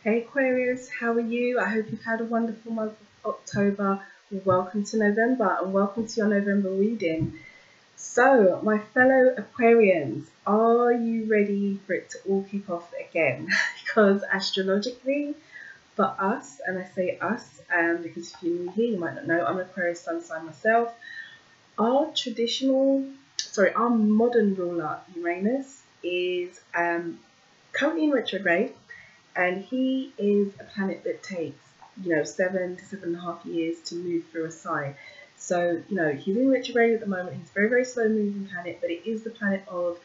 Hey Aquarius, how are you? I hope you've had a wonderful month of October. Welcome to November and welcome to your November reading. So, my fellow Aquarians, are you ready for it to all kick off again? Because astrologically, for us, and I say us because if you're new here, you might not know, I'm an Aquarius Sun sign myself. Our our modern ruler, Uranus, is currently in retrograde. And he is a planet that takes, 7 to 7.5 years to move through a sign. So, he's in retrograde at the moment. He's a very, very slow moving planet, but it is the planet of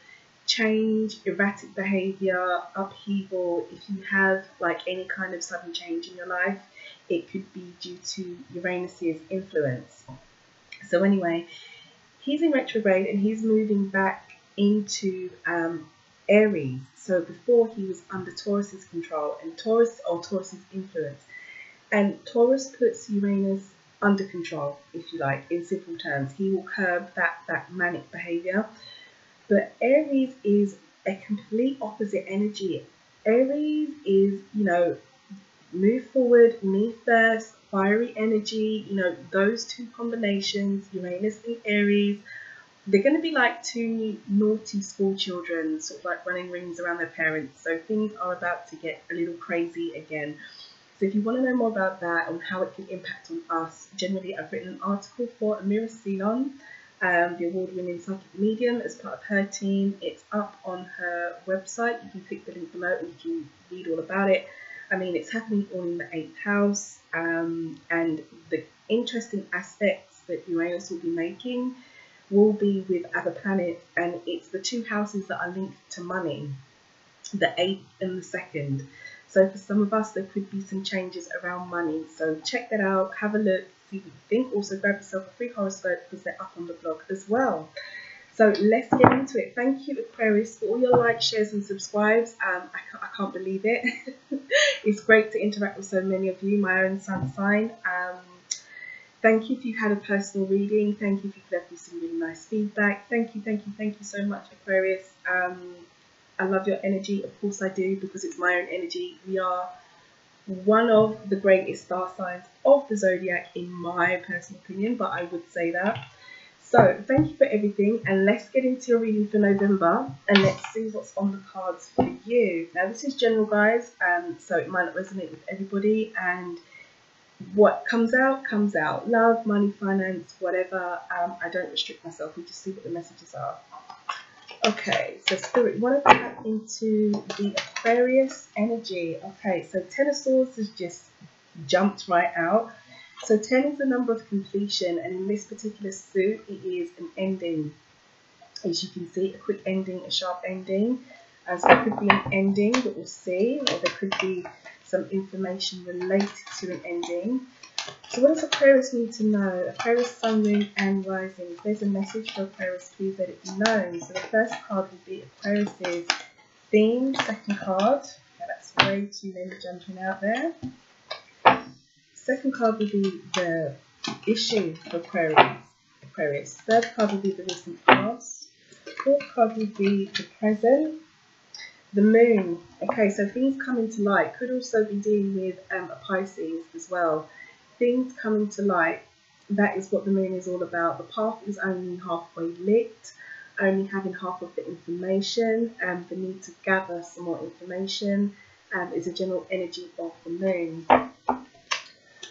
change, erratic behavior, upheaval. If you have like any kind of sudden change in your life, it could be due to Uranus's influence. So anyway, he's in retrograde and he's moving back into Aries. So before he was under Taurus's control and Taurus's influence. And Taurus puts Uranus under control, if you like, in simple terms. He will curb that manic behavior. But Aries is a complete opposite energy. Aries is, move forward, me first, fiery energy, those two combinations, Uranus and Aries, they're going to be like two naughty school children, sort of like running rings around their parents. So things are about to get a little crazy again. So if you want to know more about that and how it can impact on us, generally I've written an article for Amira Ceylon, the award-winning psychic medium, as part of her team. It's up on her website. You can click the link below and you can read all about it. I mean, it's happening all in the 8th house, and the interesting aspects that Uranus will be making will be with other planets, and it's the two houses that are linked to money, the 8th and the 2nd. So for some of us, there could be some changes around money. So check that out, have a look, see what you think. Also grab yourself a free horoscope because they're up on the blog as well. So let's get into it. Thank you, Aquarius, for all your likes, shares and subscribes. I can't believe it. It's great to interact with so many of you, my own sun sign. Thank you if you had a personal reading. Thank you if you've left me some really nice feedback. Thank you so much, Aquarius. I love your energy. Of course I do, because it's my own energy. We are one of the greatest star signs of the zodiac, in my personal opinion, but I would say that. So thank you for everything, and let's get into your reading for November, and let's see what's on the cards for you. Now, this is general, guys, so it might not resonate with everybody, and what comes out. Love, money, finance, whatever. I don't restrict myself. We just see what the messages are. Okay, so Spirit, you want to tap into the Aquarius energy. Okay, so 10 of Swords has just jumped right out. So 10 is the number of completion, and in this particular suit, it is an ending. As you can see, a quick ending, a sharp ending. So it could be an ending that we'll see, or there could be some information related to an ending. So what does Aquarius need to know? Aquarius, Sun, Moon and Rising. If there's a message for Aquarius, please let it be known. So the first card will be Aquarius's theme. Second card. Okay, that's way too many jumping out there. Second card will be the issue for Aquarius. Third card will be the recent past. Fourth card will be the present. The moon. Okay, so things coming to light. Could also be dealing with a Pisces as well. Things coming to light. That is what the moon is all about. The path is only halfway lit, only having half of the information, and the need to gather some more information is a general energy of the moon.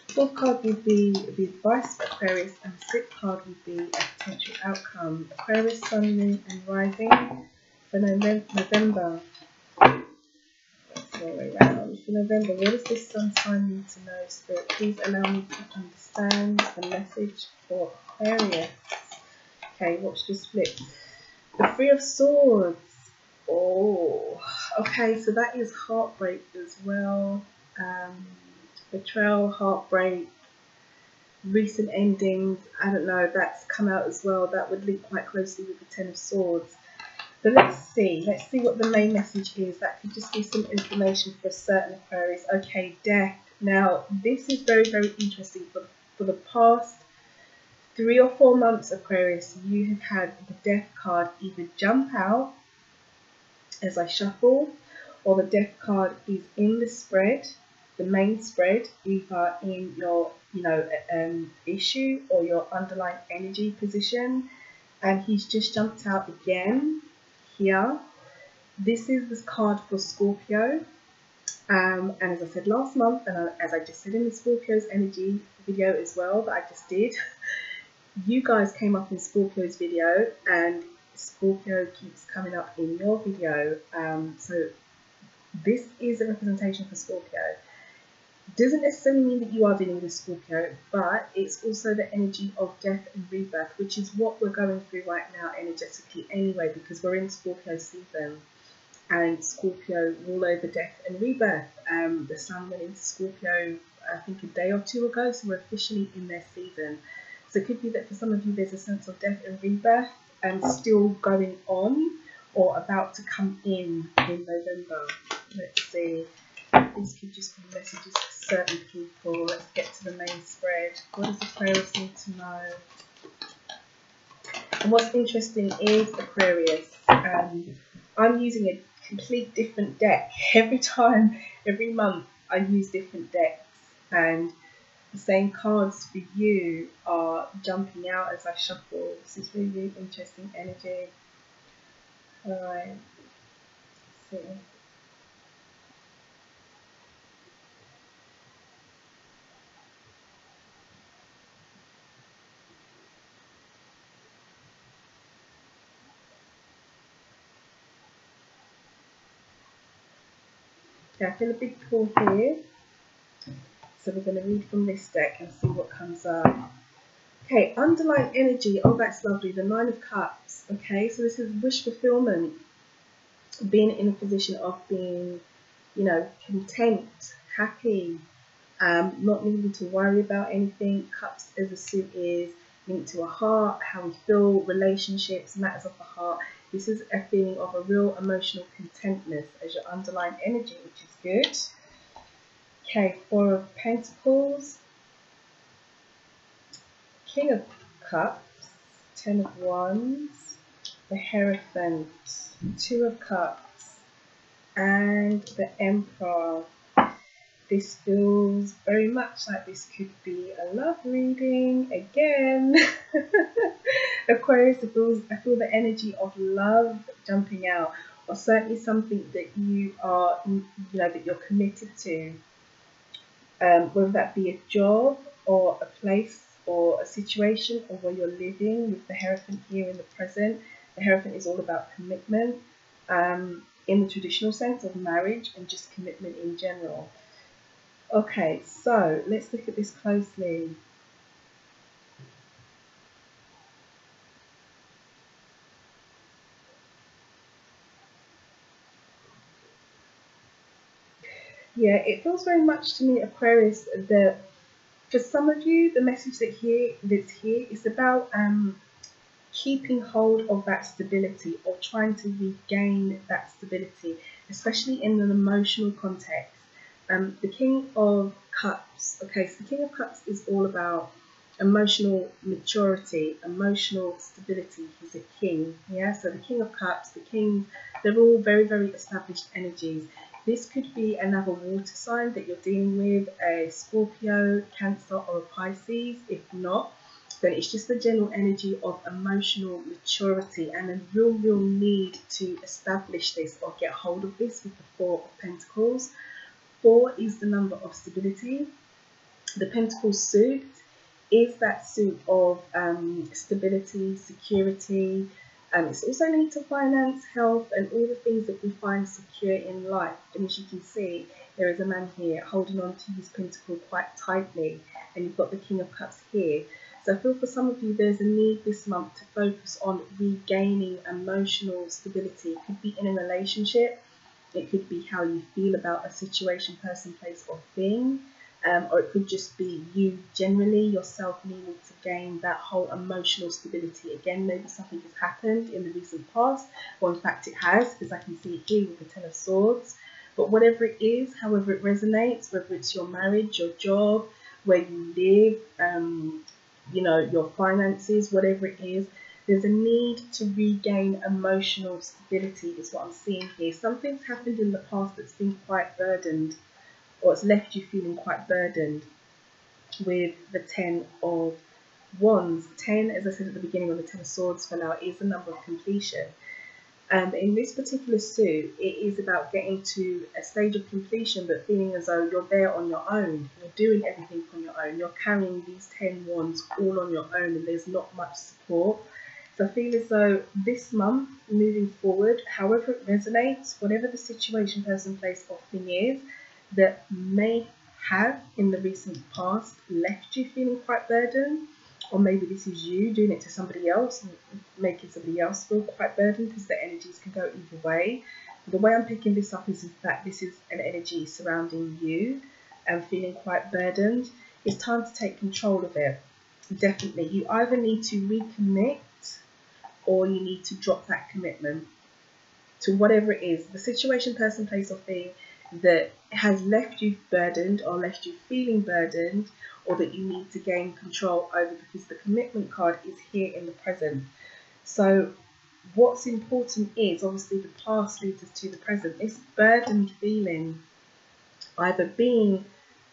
Fourth card would be the advice for Aquarius, and the sixth card would be a potential outcome. Aquarius, Sun, Moon and Rising for November. Let's go around. For November, what does this sun sign need to know? Spirit, please allow me to understand the message for Aquarius. Okay, watch this flip. The Three of Swords. Oh, okay, so that is heartbreak as well. Betrayal, heartbreak, recent endings. I don't know, that's come out as well. That would link quite closely with the Ten of Swords. But let's see what the main message is. That could just be some information for certain Aquarius. Okay, death. Now, this is very, very interesting. For the past 3 or 4 months, Aquarius, you have had the death card either jump out as I shuffle, or the death card is in the spread, the main spread, either in your, issue or your underlying energy position, and he's just jumped out again here. This is this card for Scorpio, and as I said last month, and as I just said in the Scorpio's energy video as well that I just did, you guys came up in Scorpio's video, and Scorpio keeps coming up in your video. So this is a representation for Scorpio. Doesn't necessarily mean that you are dealing with Scorpio, but it's also the energy of death and rebirth, which is what we're going through right now energetically anyway, because we're in Scorpio season, and Scorpio all over death and rebirth. The sun went into Scorpio, I think, a day or two ago, so we're officially in their season. So it could be that for some of you there's a sense of death and rebirth still going on or about to come in November. Let's see. These could just be messages for certain people. Let's get to the main spread. What does Aquarius need to know? And what's interesting is Aquarius. I'm using a complete different deck. Every month I use different decks, and the same cards for you are jumping out as I shuffle. This is really, really interesting energy. Alright, let's see. Okay, I feel a big pull here. So we're going to read from this deck and see what comes up. Okay, underlying energy. Oh, that's lovely. The Nine of Cups. Okay, so this is wish fulfillment. Being in a position of being, content, happy, not needing to worry about anything. Cups as a suit is linked to a heart, how we feel, relationships, matters of the heart. This is a feeling of a real emotional contentness as your underlying energy, which is good. Okay, Four of Pentacles, King of Cups, Ten of Wands, the Hierophant, Two of Cups, and the Emperor. This feels very much like this could be a love reading again. Aquarius, I feel the energy of love jumping out, or certainly something that you are, that you're committed to. Whether that be a job or a place or a situation or where you're living, with the Hierophant here in the present. The Hierophant is all about commitment in the traditional sense of marriage and just commitment in general. Okay, so let's look at this closely. Yeah, it feels very much to me, Aquarius, that for some of you, the message that's here is about keeping hold of that stability, or trying to regain that stability, especially in an emotional context. The King of Cups. Okay, so the King of Cups is all about emotional maturity, emotional stability. He's a king. Yeah, so the King of Cups, the King, they're all very, very established energies. This could be another water sign that you're dealing with, a Scorpio, Cancer, or a Pisces. If not, then it's just the general energy of emotional maturity and a real need to establish this or get hold of this with the Four of Pentacles. 4 is the number of stability. The Pentacles suit is that suit of stability, security. It's also linked to finance, health, and all the things that we find secure in life. And as you can see, there is a man here holding on to his pentacle quite tightly, and you've got the King of Cups here. So I feel for some of you, there's a need this month to focus on regaining emotional stability. It could be in a relationship. It could be how you feel about a situation, person, place, or thing. Or it could just be you generally, yourself, needing to gain that whole emotional stability. Again, maybe something has happened in the recent past, or in fact it has, because I can see it here with the Ten of Swords. But whatever it is, however it resonates, whether it's your marriage, your job, where you live, your finances, whatever it is, There's a need to regain emotional stability is what I'm seeing here. Something's happened in the past that's been quite burdened, or it's left you feeling quite burdened with the 10 of Wands. 10, as I said at the beginning, when the 10 of Swords fell out, is the number of completion. And in this particular suit, it is about getting to a stage of completion, but feeling as though you're there on your own. You're doing everything on your own. You're carrying these 10 wands all on your own, and there's not much support. So I feel as though this month, moving forward, however it resonates, whatever the situation, person, place, or thing is that may have in the recent past left you feeling quite burdened, or maybe this is you doing it to somebody else and making somebody else feel quite burdened, because the energies can go either way. The way I'm picking this up is that this is an energy surrounding you and feeling quite burdened. It's time to take control of it. Definitely. You either need to recommit or you need to drop that commitment to whatever it is, the situation, person, place, or thing that has left you burdened or left you feeling burdened, or that you need to gain control over, because the commitment card is here in the present. So what's important is obviously the past leads us to the present. This burdened feeling, either being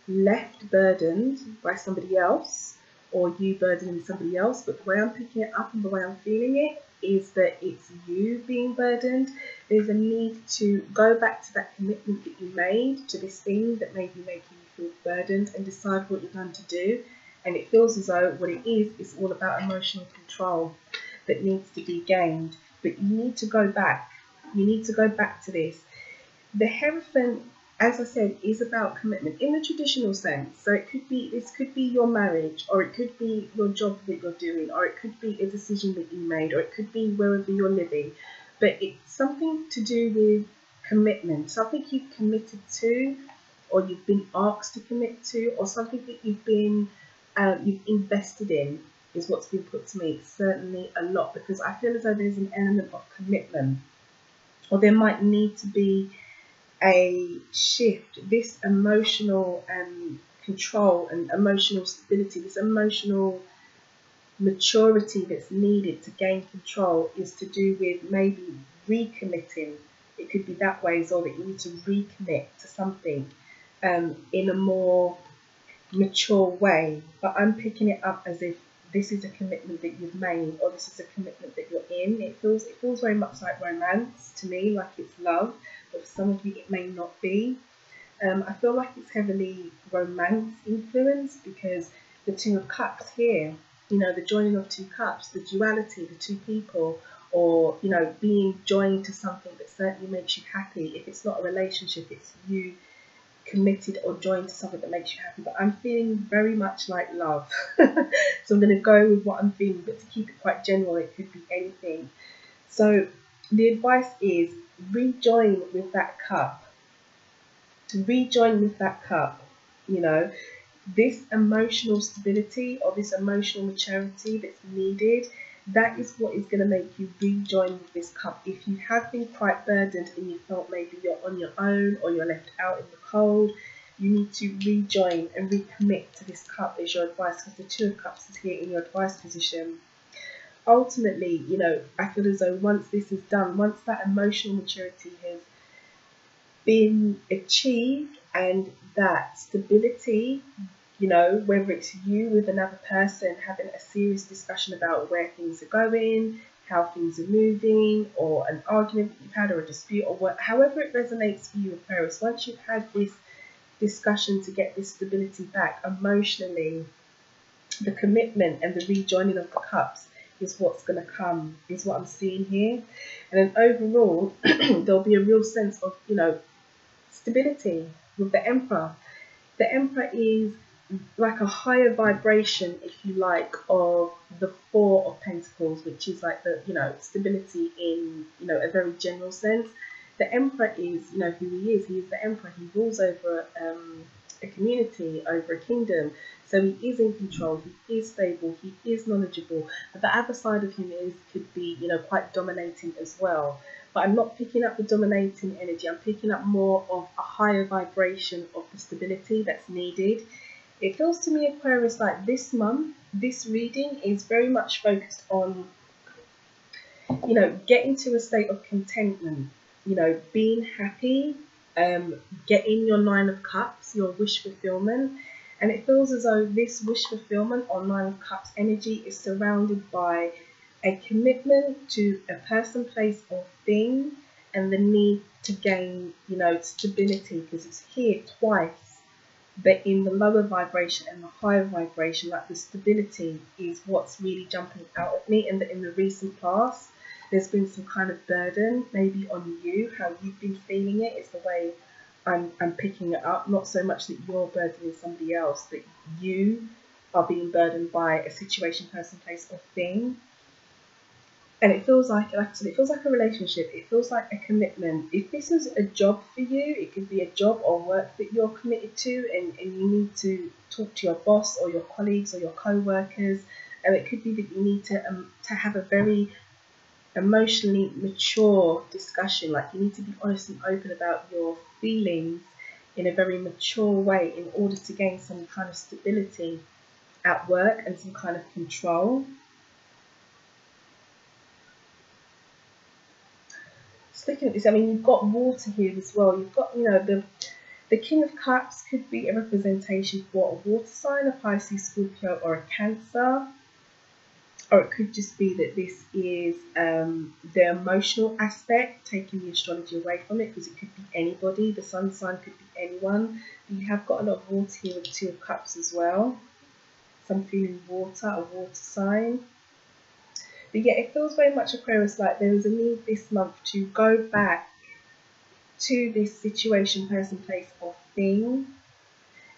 left burdened by somebody else or you burdening somebody else, but the way I'm picking it up and the way I'm feeling it is that it's you being burdened. There's a need to go back to that commitment that you made to this thing that may be making you feel burdened, and decide what you're going to do. And it feels as though what it is all about emotional control that needs to be gained. But you need to go back. You need to go back to this. The Hierophant, as I said, is about commitment in the traditional sense. So this could be your marriage, or it could be your job that you're doing, or it could be a decision that you made, or it could be wherever you're living. But it's something to do with commitment, something you've committed to, or you've been asked to commit to, or something that you've invested in, is what's been put to me. Certainly a lot, because I feel as though there's an element of commitment, or there might need to be a shift. This emotional control and emotional stability, this emotional maturity that's needed to gain control, is to do with maybe recommitting. It could be that way, or that you need to recommit to something in a more mature way. But I'm picking it up as if this is a commitment that you've made, or this is a commitment that you're in. It feels very much like romance to me, like it's love, but for some of you it may not be. I feel like it's heavily romance influenced, because the Two of Cups here, the joining of two cups, the duality, the two people, or being joined to something that certainly makes you happy. If it's not a relationship, it's you committed or joined to something that makes you happy. But I'm feeling very much like love. So I'm going to go with what I'm feeling, but to keep it quite general, it could be anything. So the advice is rejoin with that cup. Rejoin with that cup. This emotional stability or this emotional maturity that's needed, that is what is going to make you rejoin with this cup. If you have been quite burdened and you felt maybe you're on your own or you're left out in the cold, you need to rejoin and recommit to this cup as your advice, because the Two of Cups is here in your advice position. Ultimately, I feel as though once this is done, once that emotional maturity has been achieved, and that stability, whether it's you with another person having a serious discussion about where things are going, how things are moving, or an argument that you've had, or a dispute, or however it resonates for you, Aquarius, once you've had this discussion to get this stability back emotionally, the commitment and the rejoining of the cups is what's going to come, is what I'm seeing here. And then overall, there'll be a real sense of, stability with the Emperor. The Emperor is like a higher vibration, if you like, of the Four of Pentacles, which is like the, stability in, a very general sense. The Emperor is, who he is. He is the Emperor. He rules over a community, over a kingdom. So he is in control. He is stable. He is knowledgeable. But the other side of him could be, quite dominating as well. But I'm not picking up the dominating energy. I'm picking up more of a higher vibration of the stability that's needed. It feels to me, Aquarius, like this month, this reading is very much focused on you know, getting to a state of contentment, you know, being happy, getting your Nine of Cups, your wish fulfillment. And it feels as though this wish fulfillment or Nine of Cups energy is surrounded by a commitment to a person, place, or thing, and the need to gain, you know, stability, because it's here twice. But in the lower vibration and the higher vibration, like the stability is what's really jumping out at me. And in the recent past, there's been some kind of burden, maybe on you, how you've been feeling it. It's the way I'm picking it up. Not so much that you're burdening somebody else, that you are being burdened by a situation, person, place, or thing. And it feels like I said, it feels like a relationship. It feels like a commitment. If this is a job for you, it could be a job or work that you're committed to, and you need to talk to your boss or your colleagues or your co-workers. And it could be that you need to have a very emotionally mature discussion. Like, you need to be honest and open about your feelings in a very mature way in order to gain some kind of stability at work and some kind of control. Just looking at this, I mean, you've got water here as well. You've got, you know, the King of Cups could be a representation for a water sign, a Pisces, Scorpio, or a Cancer. Or it could just be that this is the emotional aspect, taking the astrology away from it, because it could be anybody. The sun sign could be anyone. But you have got a lot of water here with the Two of Cups as well. So I'm feeling water, a water sign. But yeah, it feels very much, Aquarius, like there is a need this month to go back to this situation, person, place, or thing,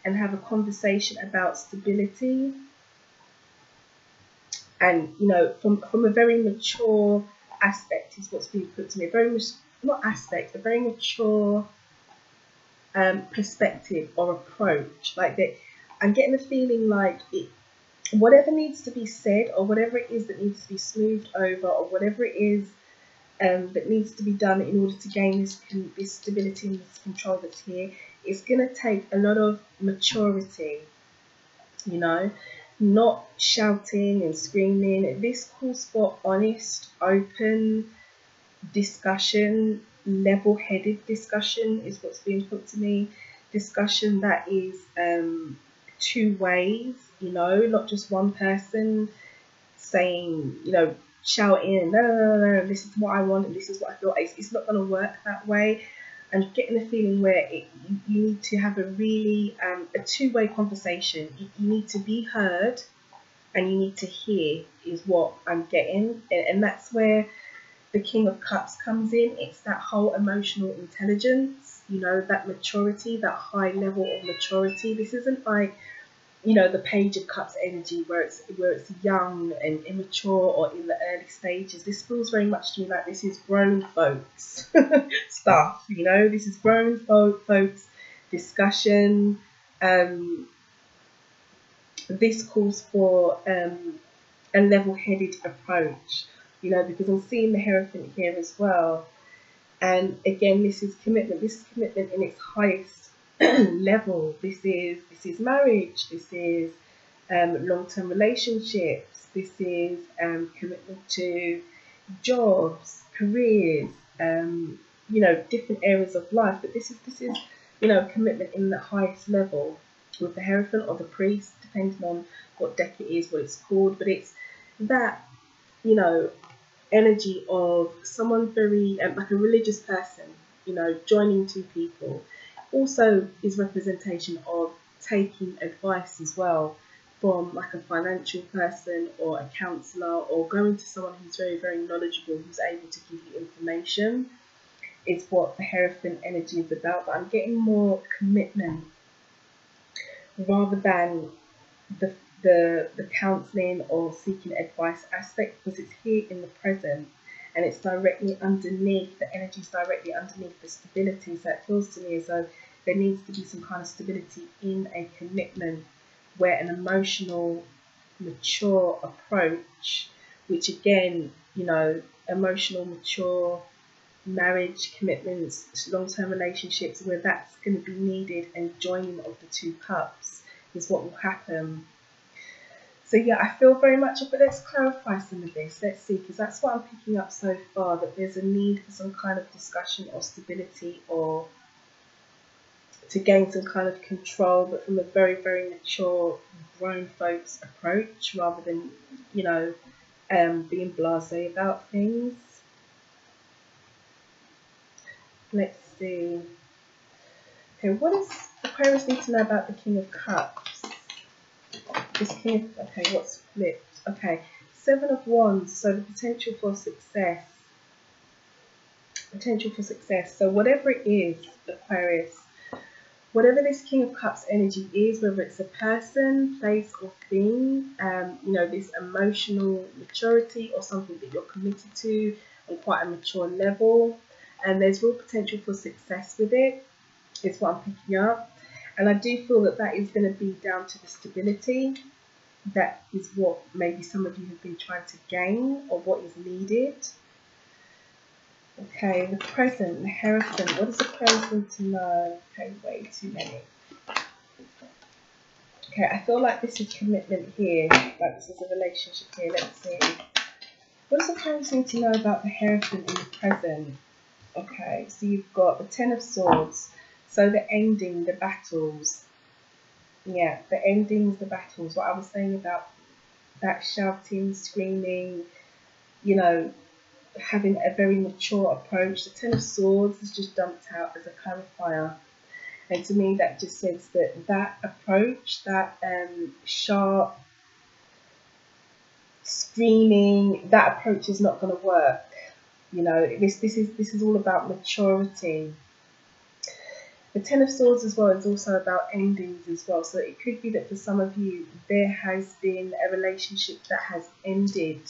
and have a conversation about stability. And, you know, from a very mature aspect is what's being put to me. A very a very mature perspective or approach. Like that, I'm getting the feeling like whatever needs to be said, or whatever it is that needs to be smoothed over, or whatever it is that needs to be done in order to gain this stability and this control that's here, it's going to take a lot of maturity, you know. Not shouting and screaming. This calls for honest, open discussion, level-headed discussion is what's being put to me. Discussion that is two ways, you know, not just one person saying, you know, shouting, no, this is what I want and this is what I feel. It's not going to work that way. I'm getting a feeling where you need to have a really a two-way conversation. You need to be heard and you need to hear is what I'm getting. And that's where the King of Cups comes in. It's that whole emotional intelligence, you know, that maturity, that high level of maturity. This isn't like, you know, the Page of Cups energy where it's young and immature or in the early stages. This feels very much to me like this is grown folks stuff, you know. This is grown folks discussion. This calls for a level-headed approach, you know, because I'm seeing the Hierophant here as well. And again, this is commitment. This is commitment in its highest level. This is marriage. This is long-term relationships. This is commitment to jobs, careers, you know, different areas of life. But this is you know, commitment in the highest level with the Hierophant or the Priest, depending on what deck it is, what it's called. But it's that, you know, energy of someone very like a religious person, you know, joining two people. Also is representation of taking advice as well from like a financial person or a counsellor, or going to someone who's very, very knowledgeable, who's able to give you information. Is what the Hierophant energy is about. But I'm getting more commitment rather than the counselling or seeking advice aspect, because it's here in the present and it's directly underneath, the energy is directly underneath the stability. So it feels to me as though there needs to be some kind of stability in a commitment, where an emotional, mature approach, which again, you know, emotional, mature marriage, commitments, long-term relationships, where that's going to be needed, and joining of the two cups is what will happen. So yeah, I feel very much, but let's clarify some of this. Let's see, because that's what I'm picking up so far, that there's a need for some kind of discussion or stability, or to gain some kind of control, but from a very, very mature, grown folks approach, rather than, you know, being blasé about things. Let's see. Okay, what does Aquarius need to know about the King of Cups? This King of, okay, what's flipped? Okay, Seven of Wands, so the potential for success. Potential for success. So whatever it is, Aquarius, whatever this King of Cups energy is, whether it's a person, place, or thing, you know, this emotional maturity or something that you're committed to on quite a mature level, and there's real potential for success with it, is what I'm picking up. And I do feel that that is going to be down to the stability. That is what maybe some of you have been trying to gain, or what is needed. Okay, the present, the Hierophant. What does the Aquarius need to know? Okay, way too many. Okay, I feel like this is commitment here. Like this is a relationship here. Let's see. What does the Aquarius need to know about the Hierophant in the present? Okay, so you've got the Ten of Swords. So the ending, the battles. Yeah, the endings, the battles. What I was saying about that shouting, screaming, you know, having a very mature approach. The Ten of Swords is just dumped out as a clarifier. And to me, that just says that that approach, that sharp, screaming, that approach is not going to work. You know, this is all about maturity. The Ten of Swords as well is also about endings as well. So it could be that for some of you, there has been a relationship that has ended,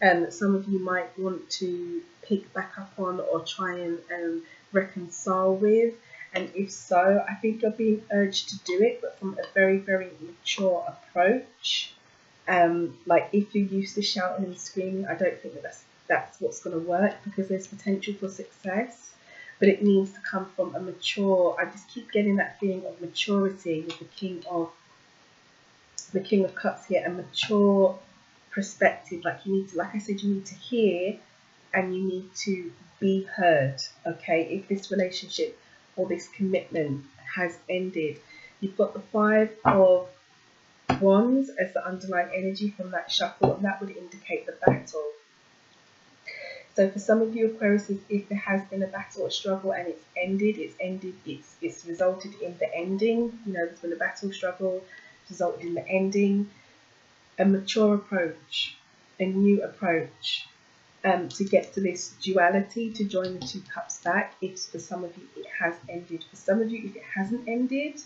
and that some of you might want to pick back up on or try and reconcile with. And if so, I think you're being urged to do it, but from a very, very mature approach. Like if you're used to shouting and screaming, I don't think that that's what's going to work, because there's potential for success, but it needs to come from a mature. I just keep getting that feeling of maturity with the King of Cups here, a mature perspective. Like you need to, like I said, you need to hear and you need to be heard. Okay, if this relationship or this commitment has ended, you've got the Five of Wands as the underlying energy from that shuffle, and that would indicate the battle. So for some of you Aquarius, if there has been a battle or struggle and it's ended, it's resulted in the ending. You know, there's been a battle, struggle, resulted in the ending. A mature approach, a new approach, to get to this duality, to join the two cups back. If for some of you it has ended, for some of you if it hasn't ended,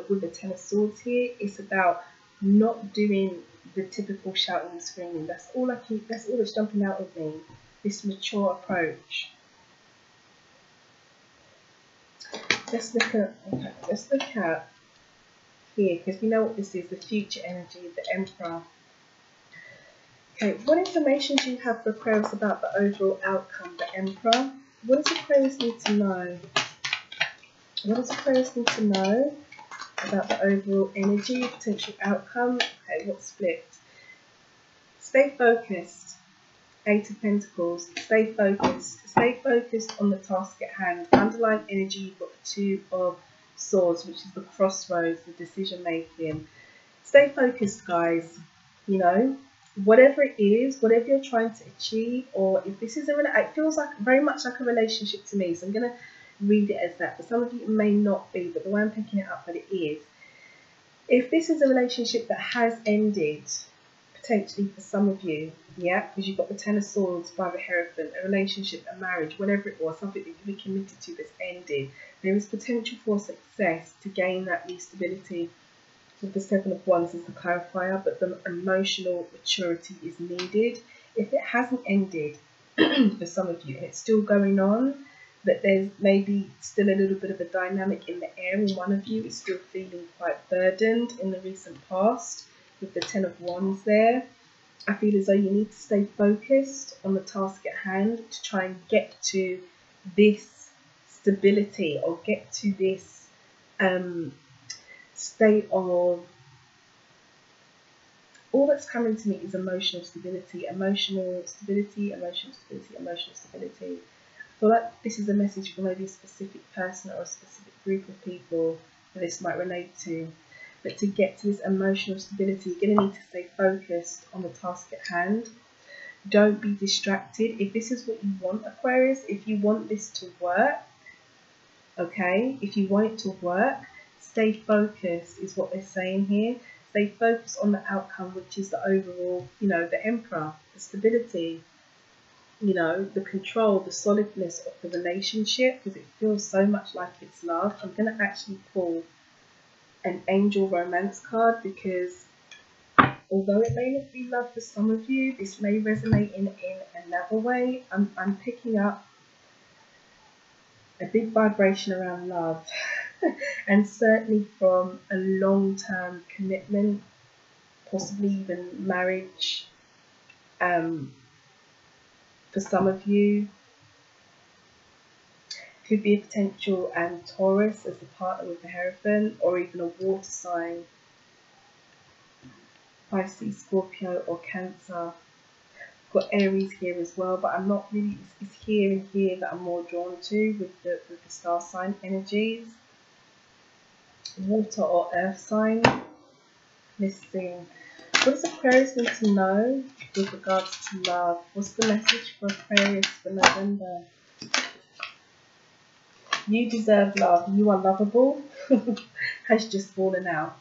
with the Ten of Swords here, it's about not doing the typical shouting and screaming. That's all that's jumping out of me. This mature approach. Let's look at here, because we know what this is, the future energy, the Emperor. Okay, what information do you have for Aquarius about the overall outcome, the Emperor? What does Aquarius need to know? What does Aquarius need to know about the overall energy, potential outcome? Okay, what's flipped? Stay focused. Eight of Pentacles. Stay focused. Stay focused on the task at hand. Underlying energy, you've got the Two of Swords, which is the crossroads, the decision making. Stay focused, guys. You know, whatever it is, whatever you're trying to achieve, or if this is it feels like very much like a relationship to me. So I'm going to read it as that. For some of you, it may not be, but the way I'm picking it up, that it is. If this is a relationship that has ended, potentially for some of you, yeah, because you've got the Ten of Swords by the Hierophant, a relationship, a marriage, whatever it was, something that you've been committed to that's ended, there is potential for success to gain that new stability with the Seven of Wands as the clarifier, but the emotional maturity is needed. If it hasn't ended for some of you and it's still going on, that there's maybe still a little bit of a dynamic in the air, and one of you is still feeling quite burdened in the recent past with the Ten of Wands there. I feel as though you need to stay focused on the task at hand to try and get to this stability, or get to this state of all that's coming to me is emotional stability, emotional stability, emotional stability, emotional stability. I feel like this is a message for maybe a specific person or a specific group of people that this might relate to. But to get to this emotional stability, you're going to need to stay focused on the task at hand. Don't be distracted. If this is what you want, Aquarius, if you want this to work, okay, if you want it to work, stay focused is what they're saying here. Stay focused on the outcome, which is the overall, you know, the Emperor, the stability, you know, the control, the solidness of the relationship, because it feels so much like it's love. I'm going to actually pull an angel romance card, because although it may not be love for some of you, this may resonate in another way. I'm picking up a big vibration around love and certainly from a long-term commitment, possibly even marriage. For some of you, could be a potential Taurus as the partner with the Hierophant, or even a water sign, Pisces, Scorpio or Cancer. I've got Aries here as well, but I'm not really, it's here and here that I'm more drawn to with the star sign energies. Water or earth sign. Let's see. What does Aquarius need to know with regards to love? What's the message for Aquarius for November? You deserve love. You are lovable. Has just fallen out.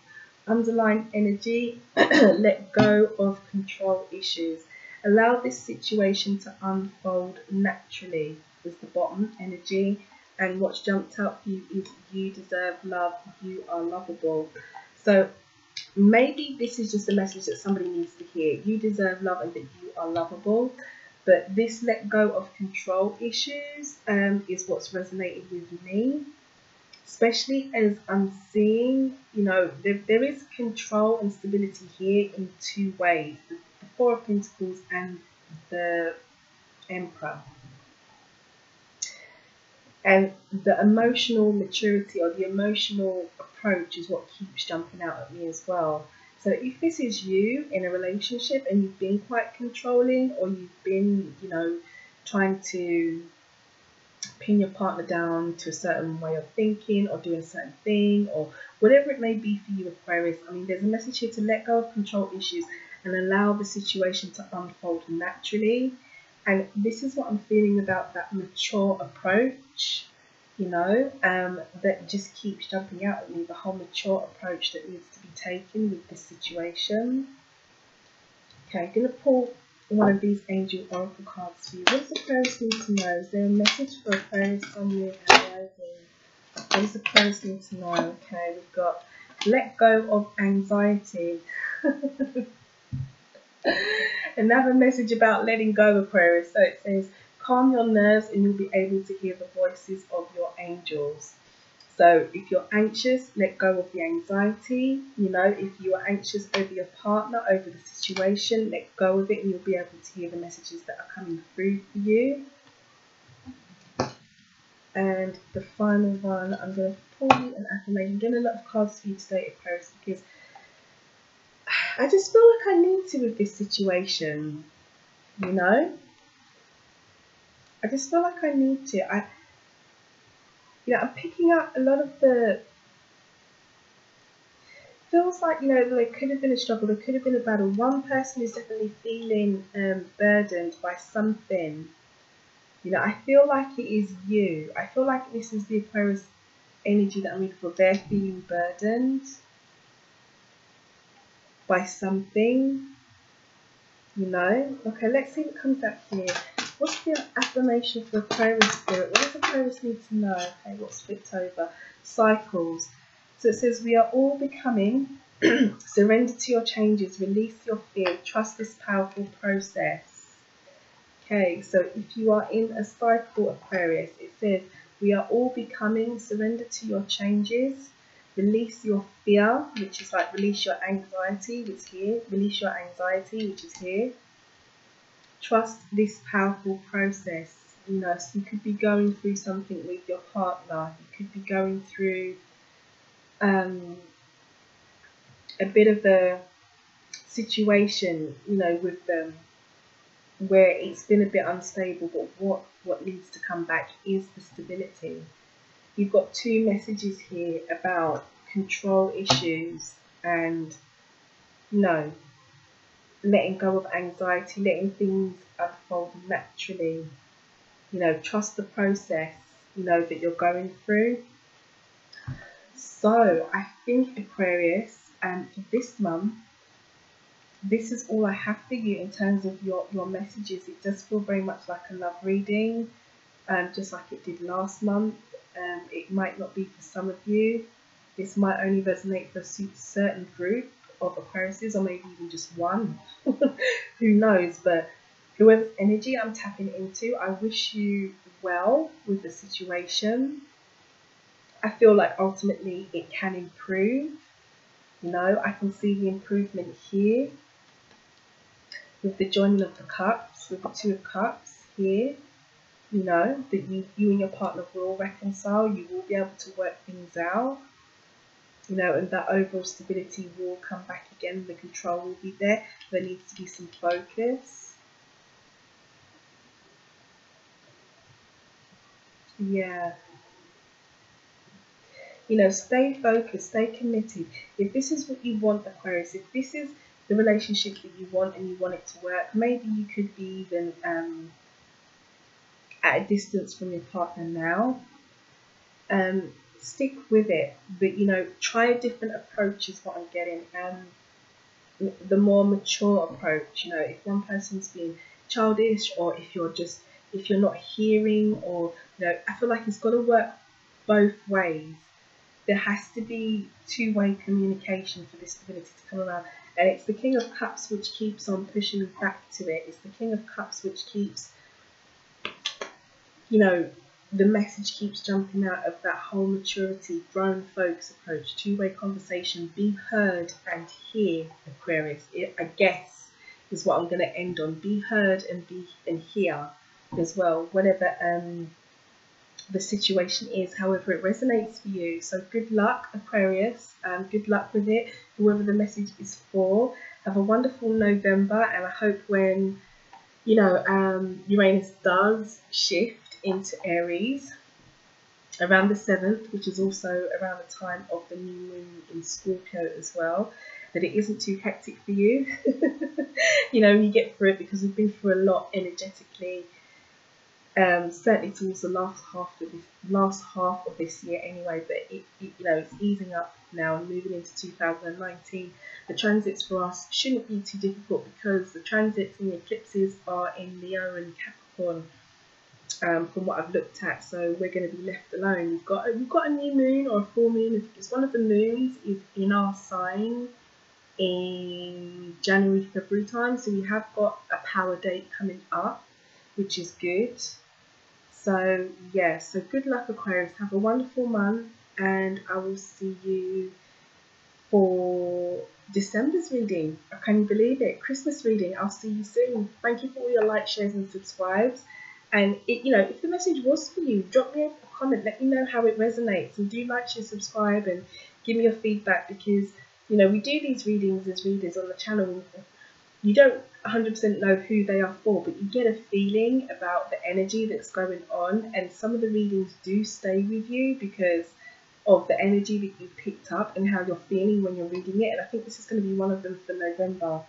Underlying energy. Let go of control issues. Allow this situation to unfold naturally. Is the bottom energy. And what's jumped out for you is you deserve love. You are lovable. So maybe this is just a message that somebody needs to hear. You deserve love and that you are lovable. But this let go of control issues is what's resonated with me. Especially as I'm seeing, you know, there is control and stability here in two ways. The Four of Pentacles and the Emperor. And the emotional maturity or the emotional approach is what keeps jumping out at me as well. So if this is you in a relationship and you've been quite controlling, or you've been, you know, trying to pin your partner down to a certain way of thinking or doing a certain thing, or whatever it may be for you, Aquarius, I mean, there's a message here to let go of control issues and allow the situation to unfold naturally. And this is what I'm feeling about that mature approach, you know, that just keeps jumping out at me, the whole mature approach that needs to be taken with this situation. Okay, I'm going to pull one of these angel oracle cards for you. What does Aquarius need to know? Is there a message for Aquarius, Sun, Moon, and Rising? What does Aquarius need to know? Okay, we've got let go of anxiety. Another message about letting go, Aquarius. So it says, calm your nerves and you'll be able to hear the voices of your angels. So if you're anxious, let go of the anxiety. You know, if you are anxious over your partner, over the situation, let go of it and you'll be able to hear the messages that are coming through for you. And the final one, I'm going to pull you an affirmation. I'm getting a lot of cards for you today, Aquarius, because I just feel like I need to with this situation, you know? I just feel like I need to. I'm picking up a lot of the, feels like, you know, there could have been a struggle, there could have been a battle. One person is definitely feeling burdened by something. You know, I feel like it is you. I feel like this is the Aquarius energy that I'm reading for. They're feeling burdened by something, you know. Okay, let's see what comes up here. What's the affirmation for Aquarius spirit? What does Aquarius need to know? Okay, what's flipped over? Cycles. So it says, we are all becoming. Surrender to your changes. Release your fear. Trust this powerful process. Okay, so if you are in a cycle, Aquarius, it says, we are all becoming. Surrender to your changes. Release your fear, which is like release your anxiety, which is here. Release your anxiety, which is here. Trust this powerful process. You know, so you could be going through something with your partner. You could be going through a bit of a situation, you know, with them, where it's been a bit unstable, but what needs to come back is the stability. You've got two messages here about control issues and, you know, letting go of anxiety, letting things unfold naturally. You know, trust the process, you know, that you're going through. So I think, Aquarius, for this month, this is all I have for you in terms of your messages. It does feel very much like a love reading, just like it did last month. It might not be for some of you. This might only resonate for a certain group of Aquariuses, or maybe even just one. Who knows? But whoever's energy I'm tapping into, I wish you well with the situation. I feel like ultimately it can improve. You know, I can see the improvement here with the joining of the cups, with the Two of Cups here. You know, that you and your partner will reconcile, you will be able to work things out, you know, and that overall stability will come back again, the control will be there. There needs to be some focus. Yeah. You know, stay focused, stay committed. If this is what you want, Aquarius, if this is the relationship that you want and you want it to work, maybe you could be even at a distance from your partner now. Stick with it, but, you know, try a different approach is what I'm getting. The more mature approach, you know, if one person's being childish, or if you're not hearing, or, you know, I feel like it's got to work both ways. There has to be two-way communication for this stability to come around. And it's the King of Cups which keeps on pushing back to it. It's the King of Cups which keeps, you know, the message keeps jumping out of that whole maturity, grown folks approach, two-way conversation, be heard and hear, Aquarius. I guess is what I'm going to end on. Be heard and hear as well, whatever the situation is, however it resonates for you. So good luck, Aquarius. Good luck with it, whoever the message is for. Have a wonderful November, and I hope when, you know, Uranus does shift into Aries around the 7th, which is also around the time of the new moon in Scorpio as well, that it isn't too hectic for you. You know, you get through it, because we've been through a lot energetically. Certainly towards the last half of this year anyway, but it you know, it's easing up now and moving into 2019. The transits for us shouldn't be too difficult, because the transits and the eclipses are in Leo and Capricorn, from what I've looked at, so we're going to be left alone. We've got a new moon or a full moon. It's one of the moons is in our sign in January, February time, so we have got a power date coming up, which is good. So yeah, so good luck, Aquarius. Have a wonderful month, and I will see you for December's reading. I can't believe it. Christmas reading. I'll see you soon. Thank you for all your likes, shares and subscribes. And you know, if the message was for you, drop me a comment. Let me know how it resonates, and do like, share, subscribe, and give me your feedback, because, you know, we do these readings as readers on the channel. You don't 100% know who they are for, but you get a feeling about the energy that's going on, and some of the readings do stay with you because of the energy that you picked up and how you're feeling when you're reading it. And I think this is going to be one of them for November,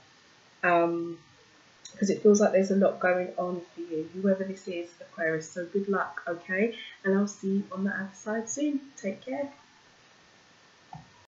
because it feels like there's a lot going on for you, whoever this is, Aquarius. So good luck, okay? And I'll see you on the other side soon. Take care.